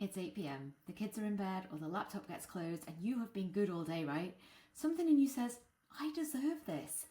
It's 8 p.m, the kids are in bed or the laptop gets closed and you have been good all day, right? Something in you says, I deserve this.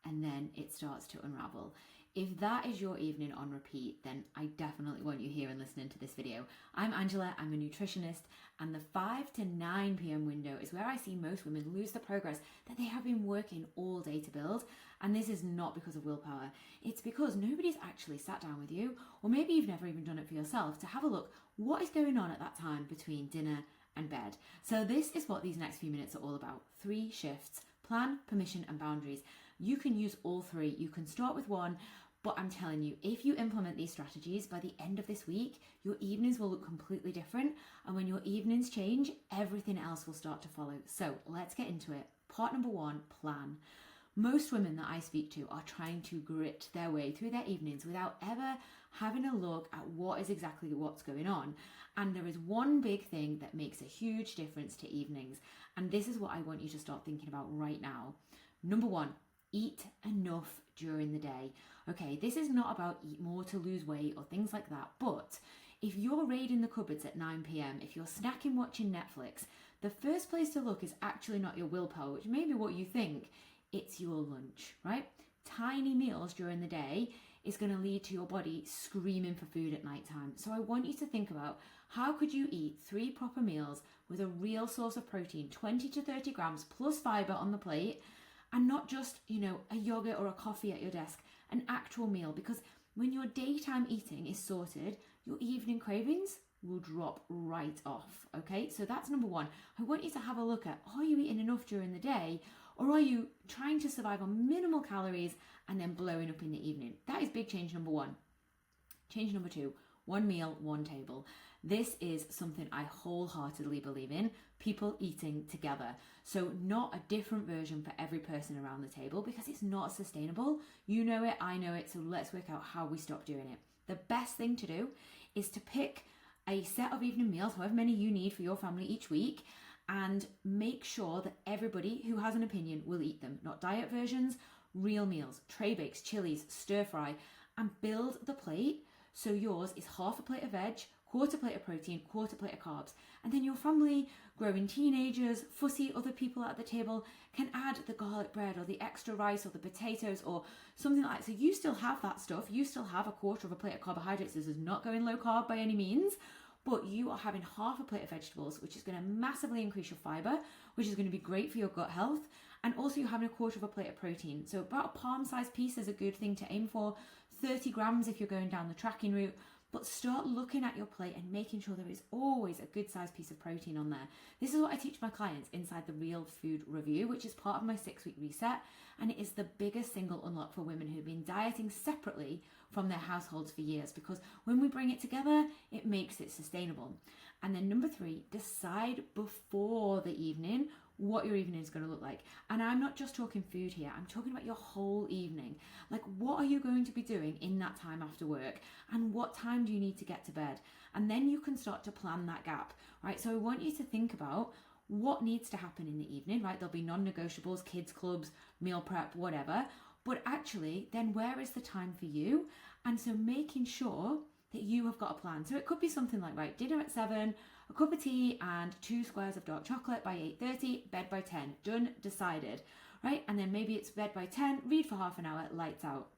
And then it starts to unravel. If that is your evening on repeat, then I definitely want you here and listening to this video. I'm Angela, I'm a nutritionist, and the 5 to 9 p.m. window is where I see most women lose the progress that they have been working all day to build. And this is not because of willpower. It's because nobody's actually sat down with you, or maybe you've never even done it for yourself, to have a look what is going on at that time between dinner and bed. So this is what these next few minutes are all about. 3 shifts: plan, permission, and boundaries. You can use all 3. You can start with one, but I'm telling you, if you implement these strategies by the end of this week, your evenings will look completely different. And when your evenings change, everything else will start to follow. So let's get into it. Part number 1, plan. Most women that I speak to are trying to grit their way through their evenings without ever having a look at what's going on. And there is one big thing that makes a huge difference to evenings. And this is what I want you to start thinking about right now. Number 1, eat enough during the day. Okay, this is not about eat more to lose weight or things like that, but if you're raiding the cupboards at 9 p.m, if you're snacking watching Netflix, the first place to look is actually not your willpower, which may be what you think, it's your lunch, right? Tiny meals during the day is going to lead to your body screaming for food at nighttime. So I want you to think about how could you eat 3 proper meals with a real source of protein, 20 to 30 grams plus fiber on the plate, and not just, a yogurt or a coffee at your desk, an actual meal. Because when your daytime eating is sorted, your evening cravings will drop right off, okay? So that's number 1. I want you to have a look at, are you eating enough during the day, or are you trying to survive on minimal calories and then blowing up in the evening? That is big change number 1. Change number 2, 1 meal, 1 table. This is something I wholeheartedly believe in, people eating together. So not a different version for every person around the table, because it's not sustainable. You know it, I know it, so let's work out how we stop doing it. The best thing to do is to pick a set of evening meals, however many you need for your family each week, and make sure that everybody who has an opinion will eat them. Not diet versions, real meals, tray bakes, chilies, stir fry, and build the plate so yours is half a plate of veg, quarter plate of protein, quarter plate of carbs. And then your family, growing teenagers, fussy other people at the table, can add the garlic bread or the extra rice or the potatoes or something like that. So you still have that stuff. You still have a quarter of a plate of carbohydrates. This is not going low carb by any means, but you are having half a plate of vegetables, which is going to massively increase your fiber, which is going to be great for your gut health. And also you're having a quarter of a plate of protein. So about a palm-sized piece is a good thing to aim for. 30 grams if you're going down the tracking route. But start looking at your plate and making sure there is always a good sized piece of protein on there. This is what I teach my clients inside the Real Food Review, which is part of my 6-week reset. And it is the biggest single unlock for women who've been dieting separately from their households for years, because when we bring it together, it makes it sustainable. And then number 3, decide before the evening what your evening is going to look like. And I'm not just talking food here, I'm talking about your whole evening. Like, what are you going to be doing in that time after work? And what time do you need to get to bed? And then you can start to plan that gap, right? So I want you to think about what needs to happen in the evening, right? There'll be non-negotiables, kids clubs, meal prep, whatever. But actually, then where is the time for you? And so making sure that you have got a plan. So it could be something like, right, dinner at 7, a cup of tea and 2 squares of dark chocolate by 8:30, bed by 10. Done, decided, right? And then maybe it's bed by 10, read for half an hour, lights out.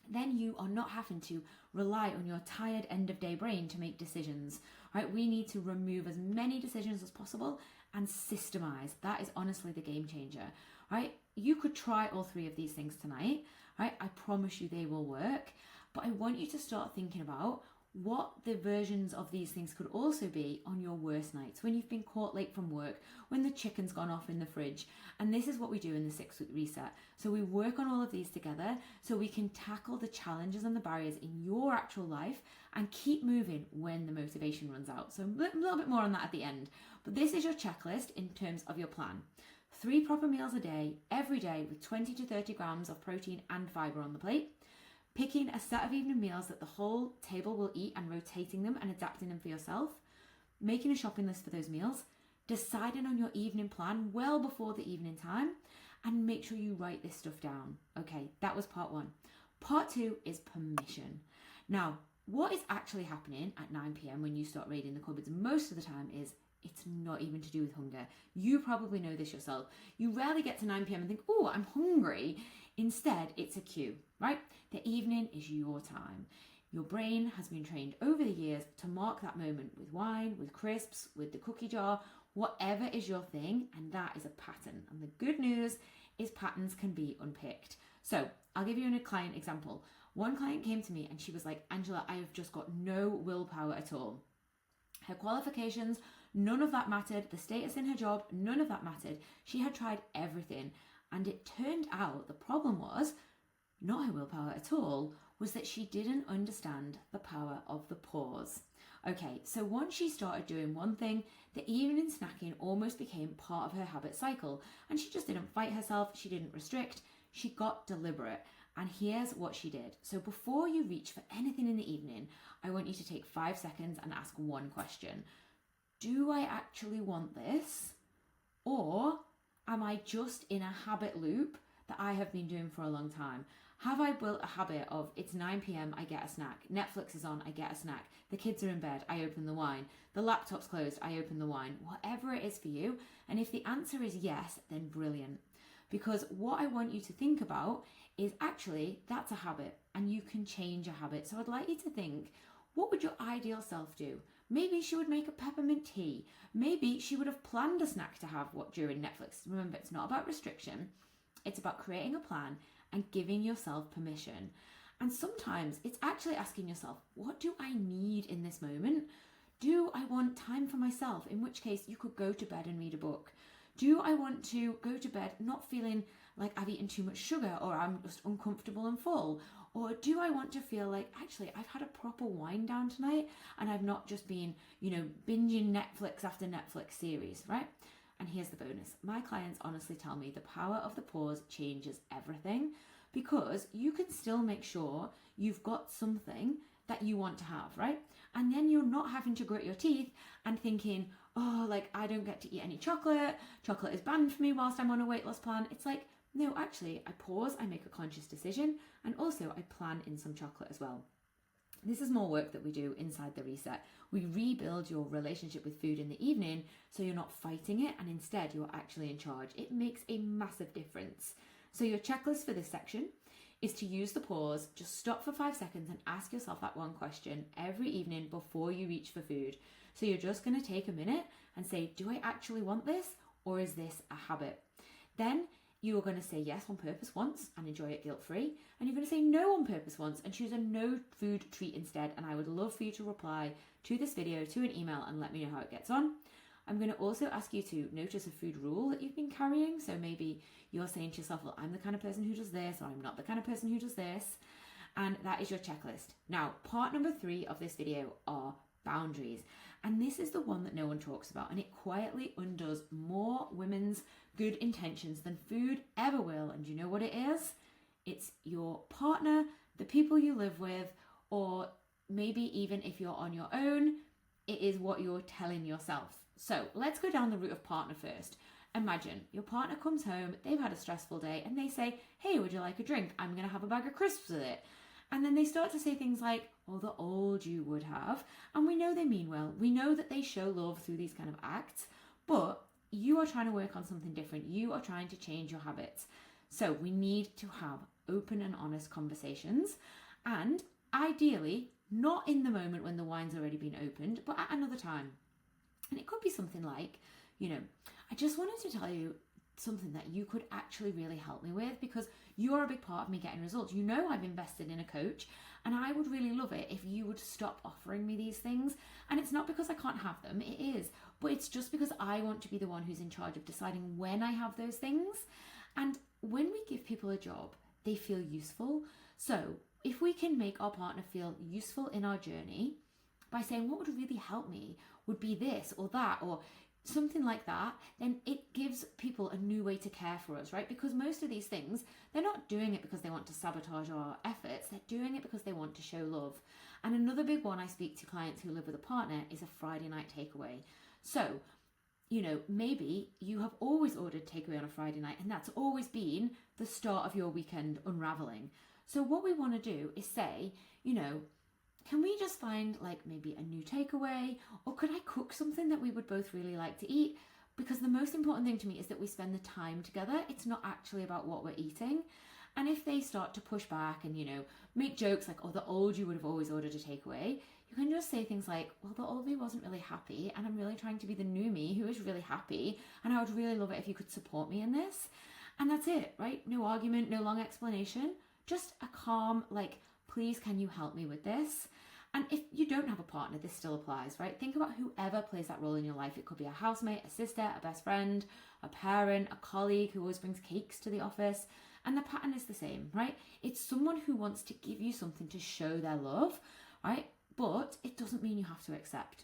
Then you are not having to rely on your tired end of day brain to make decisions, right? We need to remove as many decisions as possible and systemize. That is honestly the game changer, right? You could try all 3 of these things tonight, right? I promise you they will work. But I want you to start thinking about what the versions of these things could also be on your worst nights, when you've been caught late from work, when the chicken's gone off in the fridge. And this is what we do in the 6-week reset. So we work on all of these together so we can tackle the challenges and the barriers in your actual life and keep moving when the motivation runs out. So a little bit more on that at the end. But this is your checklist in terms of your plan. 3 proper meals a day, every day, with 20 to 30 grams of protein and fiber on the plate. Picking a set of evening meals that the whole table will eat and rotating them and adapting them for yourself. Making a shopping list for those meals. Deciding on your evening plan well before the evening time. And make sure you write this stuff down. Okay, that was part 1. Part 2 is permission. Now, what is actually happening at 9 p.m. when you start raiding the cupboards most of the time is it's not even to do with hunger. You probably know this yourself. You rarely get to 9 p.m. and think, oh, I'm hungry. Instead, it's a cue, right? The evening is your time. Your brain has been trained over the years to mark that moment with wine, with crisps, with the cookie jar, whatever is your thing, and that is a pattern. And the good news is patterns can be unpicked. So I'll give you a client example. One client came to me and she was like, Angela, I have just got no willpower at all. Her qualifications, none of that mattered. The status in her job, none of that mattered. She had tried everything. And it turned out the problem was not her willpower at all, was that she didn't understand the power of the pause. Okay, so once she started doing one thing, the evening snacking almost became part of her habit cycle. And she just didn't fight herself. She didn't restrict. She got deliberate. And here's what she did. So before you reach for anything in the evening, I want you to take 5 seconds and ask one question. Do I actually want this? Or am I just in a habit loop that I have been doing for a long time? Have I built a habit of it's 9 p.m, I get a snack. Netflix is on, I get a snack. The kids are in bed, I open the wine. The laptop's closed, I open the wine. Whatever it is for you. And if the answer is yes, then brilliant. Because what I want you to think about is actually that's a habit and you can change a habit. So I'd like you to think, what would your ideal self do? Maybe she would make a peppermint tea. Maybe she would have planned a snack to have during Netflix. Remember, it's not about restriction. It's about creating a plan and giving yourself permission. And sometimes it's actually asking yourself, what do I need in this moment? Do I want time for myself? In which case you could go to bed and read a book. Do I want to go to bed not feeling like I've eaten too much sugar or I'm just uncomfortable and full? Or do I want to feel like, actually, I've had a proper wind down tonight and I've not just been, binging Netflix after Netflix series, right? And here's the bonus. My clients honestly tell me the power of the pause changes everything because you can still make sure you've got something that you want to have, right? And then you're not having to grit your teeth and thinking, oh, like I don't get to eat any chocolate. Chocolate is banned for me whilst I'm on a weight loss plan. It's like, no, actually, I pause, I make a conscious decision, and also I plan in some chocolate as well. This is more work that we do inside the reset. We rebuild your relationship with food in the evening so you're not fighting it and instead you're actually in charge. It makes a massive difference. So your checklist for this section is to use the pause, just stop for 5 seconds and ask yourself that one question every evening before you reach for food. So you're just going to take a minute and say, do I actually want this or is this a habit? Then you are going to say yes on purpose once and enjoy it guilt-free. And you're going to say no on purpose once and choose a no food treat instead. And I would love for you to reply to this video, to an email, and let me know how it gets on. I'm going to also ask you to notice a food rule that you've been carrying. So maybe you're saying to yourself, well, I'm the kind of person who does this, or I'm not the kind of person who does this. And that is your checklist. Now, part number 3 of this video are boundaries. And this is the one that no one talks about. And it quietly undoes more women's good intentions than food ever will. And you know what it is? It's your partner, the people you live with, or maybe even if you're on your own, it is what you're telling yourself. So let's go down the route of partner first. Imagine your partner comes home, they've had a stressful day, and they say, hey, would you like a drink? I'm going to have a bag of crisps with it. And then they start to say things like, oh, the old you would have. And we know they mean well. We know that they show love through these kind of acts, but you are trying to work on something different. You are trying to change your habits. So we need to have open and honest conversations. And ideally, not in the moment when the wine's already been opened, but at another time. And it could be something like, I just wanted to tell you something that you could actually really help me with because you are a big part of me getting results. I've invested in a coach and I would really love it if you would stop offering me these things. And it's not because I can't have them, it is, but it's just because I want to be the one who's in charge of deciding when I have those things. And when we give people a job, they feel useful. So if we can make our partner feel useful in our journey by saying what would really help me would be this or that or something like that, then it gives people a new way to care for us, right? Because most of these things, they're not doing it because they want to sabotage our efforts. They're doing it because they want to show love. And another big one I speak to clients who live with a partner is a Friday night takeaway. So, maybe you have always ordered takeaway on a Friday night and that's always been the start of your weekend unraveling. So what we want to do is say, can we just find like maybe a new takeaway, or could I cook something that we would both really like to eat? Because the most important thing to me is that we spend the time together. It's not actually about what we're eating. And if they start to push back and, make jokes like, oh, the old you would have always ordered a takeaway, you can just say things like, well, the old me wasn't really happy, and I'm really trying to be the new me who is really happy, and I would really love it if you could support me in this. And that's it, right? No argument, no long explanation, just a calm, like, please, can you help me with this? And if you don't have a partner, this still applies, right? Think about whoever plays that role in your life. It could be a housemate, a sister, a best friend, a parent, a colleague who always brings cakes to the office. And the pattern is the same, right? It's someone who wants to give you something to show their love, right? But it doesn't mean you have to accept.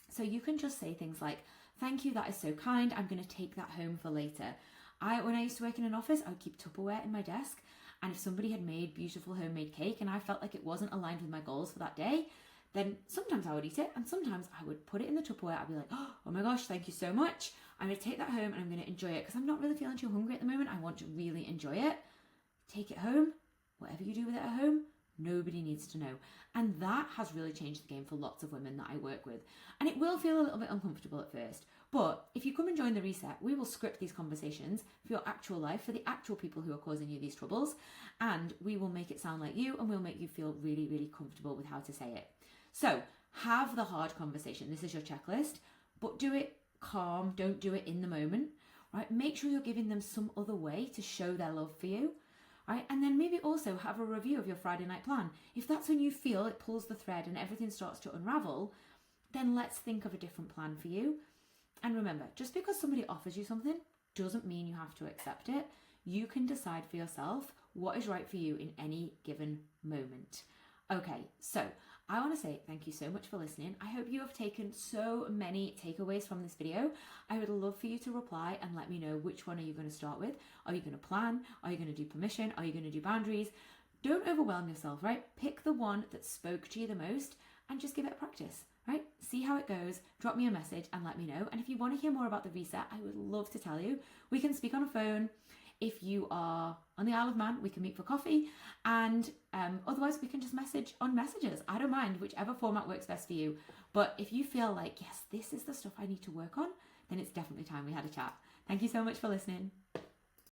So you can just say things like, thank you, that is so kind. I'm going to take that home for later. When I used to work in an office, I would keep Tupperware in my desk. And if somebody had made beautiful homemade cake and I felt like it wasn't aligned with my goals for that day, then sometimes I would eat it and sometimes I would put it in the Tupperware. I'd be like, oh my gosh, thank you so much. I'm going to take that home and I'm going to enjoy it because I'm not really feeling too hungry at the moment. I want to really enjoy it. Take it home. Whatever you do with it at home, nobody needs to know. And that has really changed the game for lots of women that I work with. And it will feel a little bit uncomfortable at first. But if you come and join the reset, we will script these conversations for your actual life, for the actual people who are causing you these troubles. And we will make it sound like you, and we'll make you feel really, really comfortable with how to say it. So have the hard conversation. This is your checklist, but do it calm. Don't do it in the moment, right? Make sure you're giving them some other way to show their love for you, right? And then maybe also have a review of your Friday night plan. If that's when you feel it pulls the thread and everything starts to unravel, then let's think of a different plan for you. And remember, just because somebody offers you something doesn't mean you have to accept it. You can decide for yourself what is right for you in any given moment. Okay, so I want to say thank you so much for listening. I hope you have taken so many takeaways from this video. I would love for you to reply and let me know which one are you going to start with. Are you going to plan? Are you going to do permission? Are you going to do boundaries? Don't overwhelm yourself, right? Pick the one that spoke to you the most and just give it a practice. Right? See how it goes. Drop me a message and let me know. And if you want to hear more about the reset, I would love to tell you. We can speak on a phone. If you are on the Isle of Man, we can meet for coffee. And otherwise, we can just message on messages. I don't mind, whichever format works best for you. But if you feel like, yes, this is the stuff I need to work on, then it's definitely time we had a chat. Thank you so much for listening.